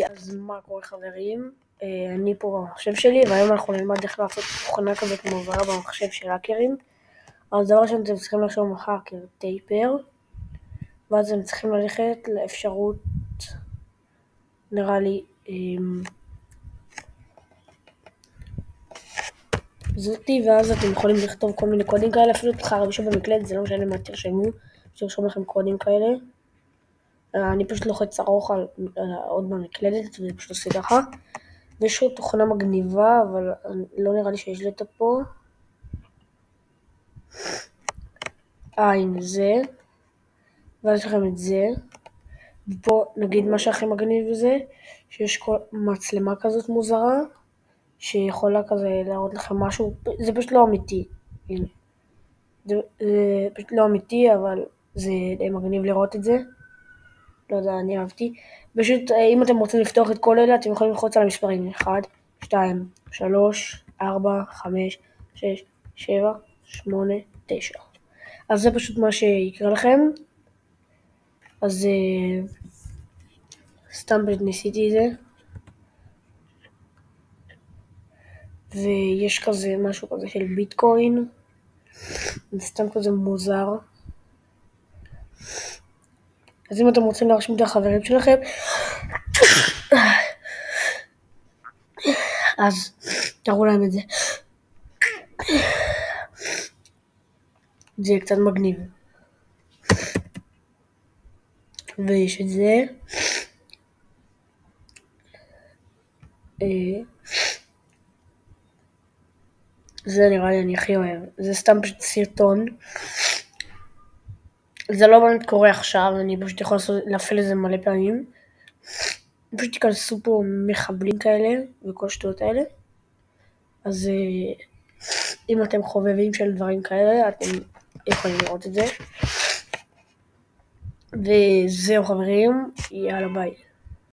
אז מה קורה חברים? אני פה במחשב שלי, והיום אנחנו נלמד איך לעשות תוכנה כזאת מוזרה במחשב של האקרים. אז דבר ראשון אתם צריכים לרשום האקר טייפר, ואז אתם צריכים ללכת לאפשרות, נראה לי, זאתי, ואז אתם יכולים לכתוב כל מיני קודים כאלה, אפילו תחרבשו במקלדת, זה לא משנה מה תרשמו, שתרשום לכם קודים כאלה. אני פשוט לוחץ ארוך על עוד במקלדת, וזה פשוט עושה ככה. ויש לו תוכנה מגניבה, אבל לא נראה לי שיש לי אותה פה. הנה זה. ואז יש לכם את זה. ופה נגיד מה שהכי מגניב בזה, שיש מצלמה כזאת מוזרה, שיכולה כזה להראות לכם משהו. זה פשוט לא אמיתי. הנה. זה פשוט לא אמיתי, אבל זה די מגניב לראות את זה. לא יודע, אני אהבתי. פשוט אם אתם רוצים לפתוח את כל אלה, אתם יכולים ללחוץ על המספרים 1, 2, 3, 4, 5, 6, 7, 8, 9. אז זה פשוט מה שיקרה לכם. אז סתם ניסיתי את זה. ויש כזה משהו כזה של ביטקוין. זה סתם כזה מוזר. אז אם אתם רוצים להרשים את החברים שלכם, אז תראו להם את זה. זה קצת מגניב. ויש את זה. זה נראה לי אני הכי אוהב. זה סתם פשוט סרטון. זה לא באמת קורה עכשיו, אני פשוט יכול להפעיל את זה מלא פעמים. פשוט תיכנסו פה מחבלים כאלה וכל שטויות האלה. אז אם אתם חובבים של דברים כאלה, אתם יכולים לראות את זה. וזהו חברים, יאללה ביי.